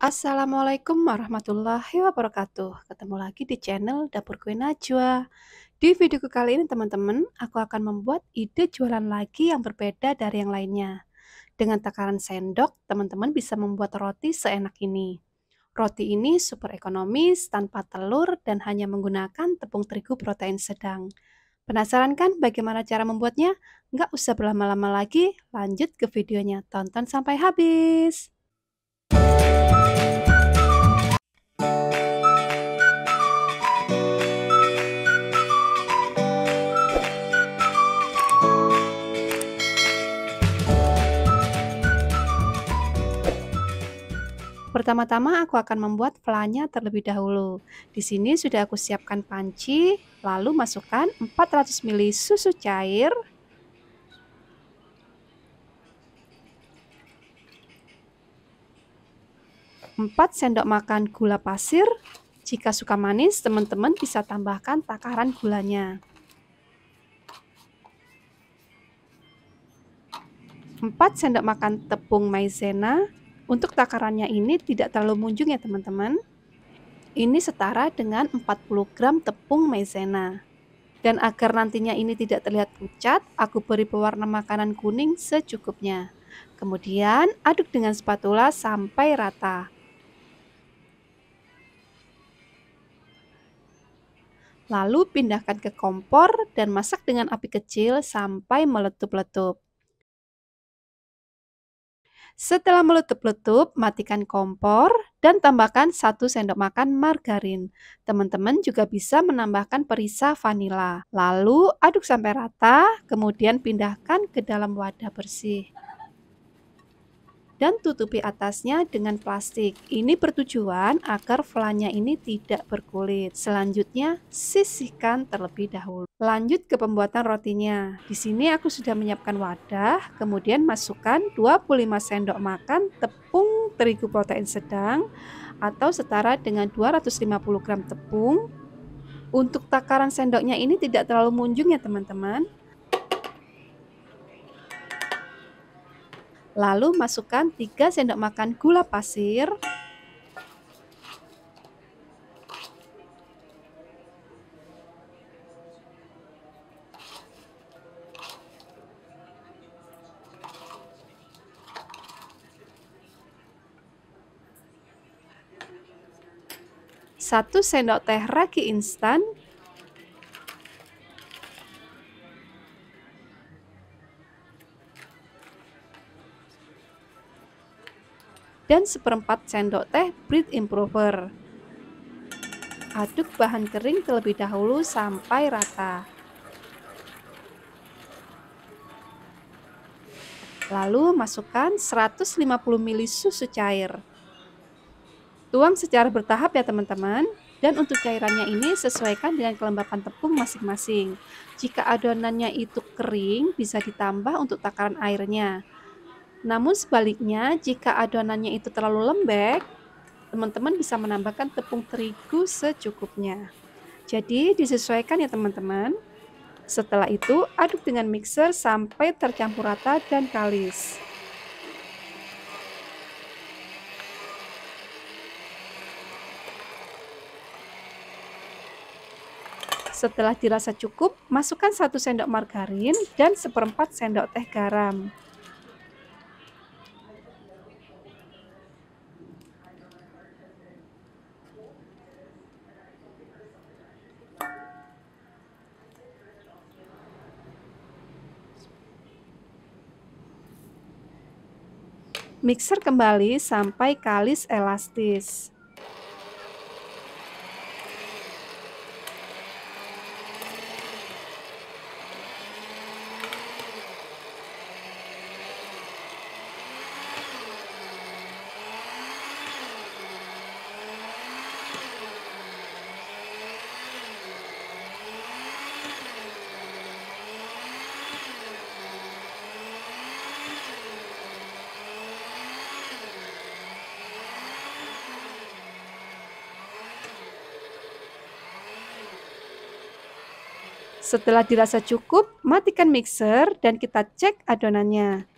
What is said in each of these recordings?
Assalamualaikum warahmatullahi wabarakatuh. Ketemu lagi di channel Dapur Kue Najwa. Di videoku kali ini teman-teman, aku akan membuat ide jualan lagi yang berbeda dari yang lainnya. Dengan takaran sendok, teman-teman bisa membuat roti seenak ini. Roti ini super ekonomis, tanpa telur, dan hanya menggunakan tepung terigu protein sedang. Penasaran kan bagaimana cara membuatnya? Nggak usah berlama-lama lagi, lanjut ke videonya. Tonton sampai habis. Pertama-tama aku akan membuat flannya terlebih dahulu. Di sini sudah aku siapkan panci, lalu masukkan 400 ml susu cair, 4 sendok makan gula pasir. Jika suka manis, teman-teman bisa tambahkan takaran gulanya. 4 sendok makan tepung maizena. Untuk takarannya ini tidak terlalu munjung ya teman-teman. Ini setara dengan 40 gram tepung maizena. Dan agar nantinya ini tidak terlihat pucat, aku beri pewarna makanan kuning secukupnya. Kemudian aduk dengan spatula sampai rata. Lalu pindahkan ke kompor dan masak dengan api kecil sampai meletup-letup. Setelah meletup-letup, matikan kompor dan tambahkan 1 sendok makan margarin. Teman-teman juga bisa menambahkan perisa vanila. Lalu aduk sampai rata, kemudian pindahkan ke dalam wadah bersih. Dan tutupi atasnya dengan plastik. Ini bertujuan agar flannya ini tidak berkulit. Selanjutnya, sisihkan terlebih dahulu. Lanjut ke pembuatan rotinya. Di sini aku sudah menyiapkan wadah, kemudian masukkan 25 sendok makan tepung terigu protein sedang atau setara dengan 250 gram tepung. Untuk takaran sendoknya ini tidak terlalu munjung ya teman-teman. Lalu masukkan 3 sendok makan gula pasir, 1 sendok teh ragi instan, dan seperempat sendok teh bread improver. Aduk bahan kering terlebih dahulu sampai rata. Lalu masukkan 150 ml susu cair. Tuang secara bertahap ya teman-teman. Dan untuk cairannya ini sesuaikan dengan kelembapan tepung masing-masing. Jika adonannya itu kering, bisa ditambah untuk takaran airnya. Namun sebaliknya, jika adonannya itu terlalu lembek, teman-teman bisa menambahkan tepung terigu secukupnya. Jadi disesuaikan ya teman-teman. Setelah itu, aduk dengan mixer sampai tercampur rata dan kalis. Setelah dirasa cukup, masukkan 1 sendok margarin dan seperempat sendok teh garam. Mixer kembali sampai kalis elastis. Setelah dirasa cukup, matikan mixer dan kita cek adonannya.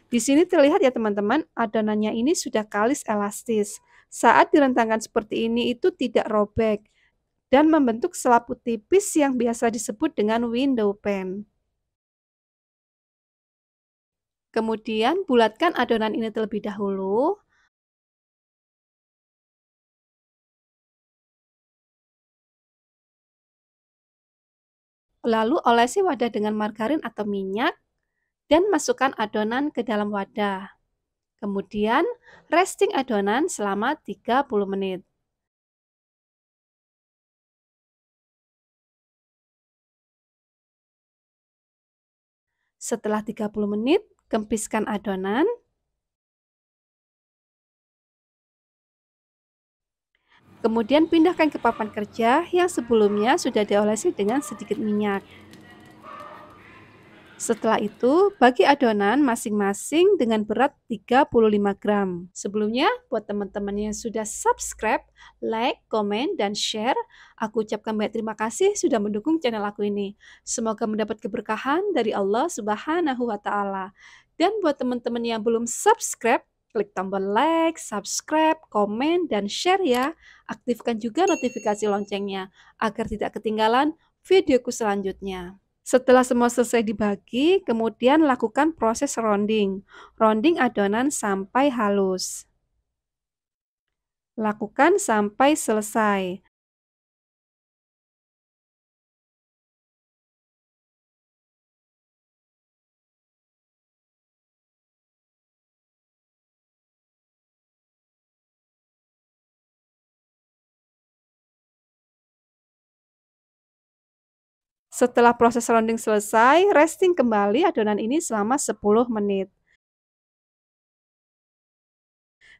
Di sini terlihat ya teman-teman, adonannya ini sudah kalis elastis. Saat direntangkan seperti ini itu tidak robek dan membentuk selaput tipis yang biasa disebut dengan window pane. Kemudian bulatkan adonan ini terlebih dahulu. Lalu olesi wadah dengan margarin atau minyak dan masukkan adonan ke dalam wadah. Kemudian resting adonan selama 30 menit. Setelah 30 menit, kempiskan adonan. Kemudian pindahkan ke papan kerja yang sebelumnya sudah diolesi dengan sedikit minyak. Setelah itu, bagi adonan masing-masing dengan berat 35 gram. Sebelumnya, buat teman-teman yang sudah subscribe, like, komen, dan share, aku ucapkan banyak terima kasih sudah mendukung channel aku ini. Semoga mendapat keberkahan dari Allah Subhanahu wa Ta'ala. Dan buat teman-teman yang belum subscribe, klik tombol like, subscribe, komen, dan share ya. Aktifkan juga notifikasi loncengnya agar tidak ketinggalan videoku selanjutnya. Setelah semua selesai dibagi, kemudian lakukan proses rounding. Rounding adonan sampai halus. Lakukan sampai selesai. Setelah proses rounding selesai, resting kembali adonan ini selama 10 menit.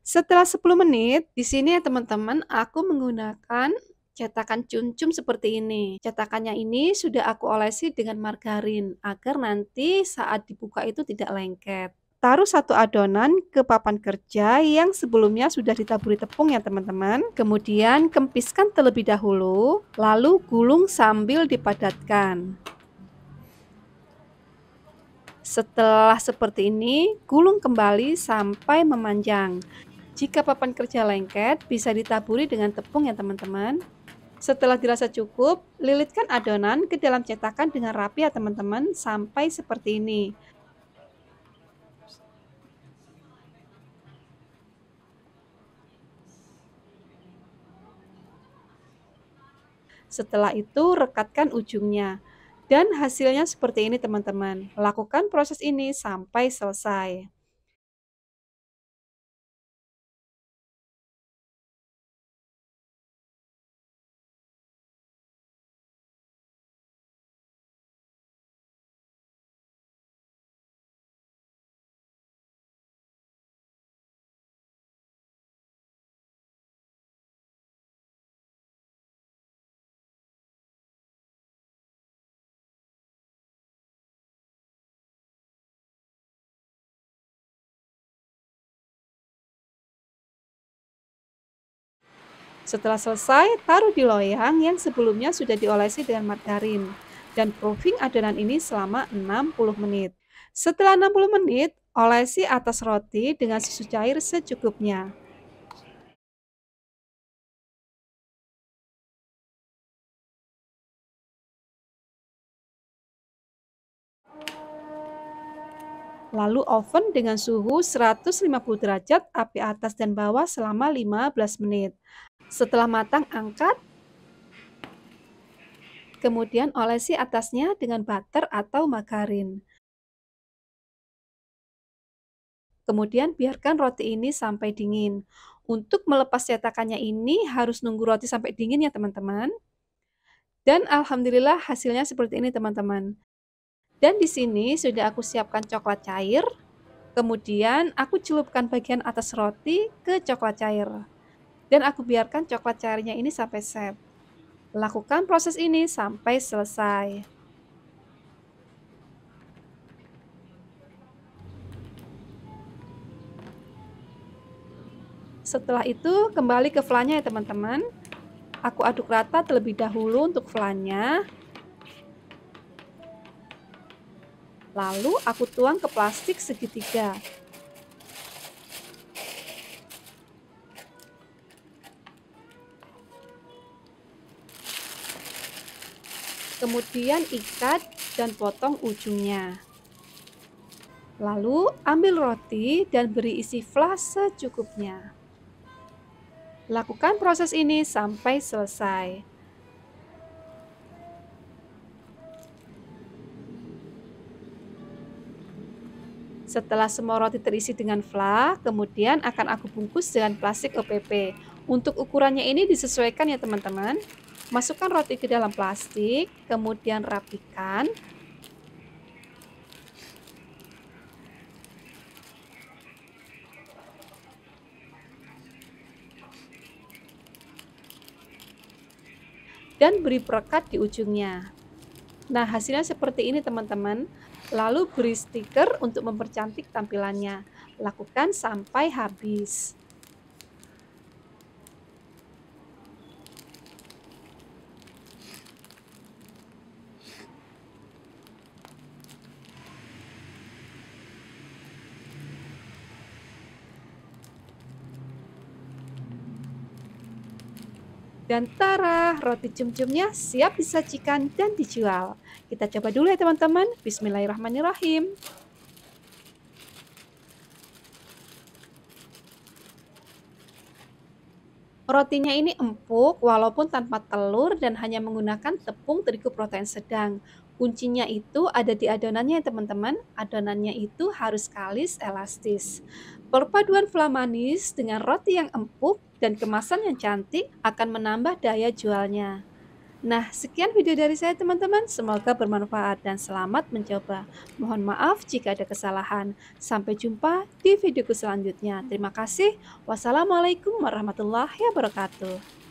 Setelah 10 menit, di sini ya teman-teman, aku menggunakan cetakan cum-cum seperti ini. Cetakannya ini sudah aku olesi dengan margarin agar nanti saat dibuka itu tidak lengket. Taruh satu adonan ke papan kerja yang sebelumnya sudah ditaburi tepung ya teman-teman. Kemudian kempiskan terlebih dahulu, lalu gulung sambil dipadatkan. Setelah seperti ini, gulung kembali sampai memanjang. Jika papan kerja lengket, bisa ditaburi dengan tepung ya teman-teman. Setelah dirasa cukup, lilitkan adonan ke dalam cetakan dengan rapi ya teman-teman, sampai seperti ini. Setelah itu, rekatkan ujungnya. Dan hasilnya seperti ini teman-teman. Lakukan proses ini sampai selesai. Setelah selesai, taruh di loyang yang sebelumnya sudah diolesi dengan margarin dan proofing adonan ini selama 60 menit. Setelah 60 menit, olesi atas roti dengan susu cair secukupnya. Lalu oven dengan suhu 150 derajat api atas dan bawah selama 15 menit. Setelah matang, angkat. Kemudian olesi atasnya dengan butter atau margarin. Kemudian biarkan roti ini sampai dingin. Untuk melepas cetakannya ini harus nunggu roti sampai dingin ya teman-teman. Dan alhamdulillah hasilnya seperti ini teman-teman. Dan di sini sudah aku siapkan coklat cair. Kemudian aku celupkan bagian atas roti ke coklat cair. Dan aku biarkan coklat cairnya ini sampai set. Lakukan proses ini sampai selesai. Setelah itu kembali ke flannya ya teman-teman. Aku aduk rata terlebih dahulu untuk flannya. Lalu aku tuang ke plastik segitiga. Kemudian ikat dan potong ujungnya. Lalu ambil roti dan beri isi flas secukupnya. Lakukan proses ini sampai selesai. Setelah semua roti terisi dengan fla, kemudian akan aku bungkus dengan plastik OPP. Untuk ukurannya ini disesuaikan ya teman-teman. Masukkan roti ke dalam plastik, kemudian rapikan. Dan beri perekat di ujungnya. Nah, hasilnya seperti ini teman-teman. Lalu beri stiker untuk mempercantik tampilannya. Lakukan sampai habis. Dan tara, roti cum-cumnya siap disajikan dan dijual. Kita coba dulu ya teman-teman. Bismillahirrahmanirrahim. Rotinya ini empuk walaupun tanpa telur dan hanya menggunakan tepung terigu protein sedang. Kuncinya itu ada di adonannya ya teman-teman. Adonannya itu harus kalis elastis. Perpaduan fla manis dengan roti yang empuk dan kemasan yang cantik akan menambah daya jualnya. Nah, sekian video dari saya teman-teman. Semoga bermanfaat dan selamat mencoba. Mohon maaf jika ada kesalahan. Sampai jumpa di videoku selanjutnya. Terima kasih. Wassalamualaikum warahmatullahi wabarakatuh.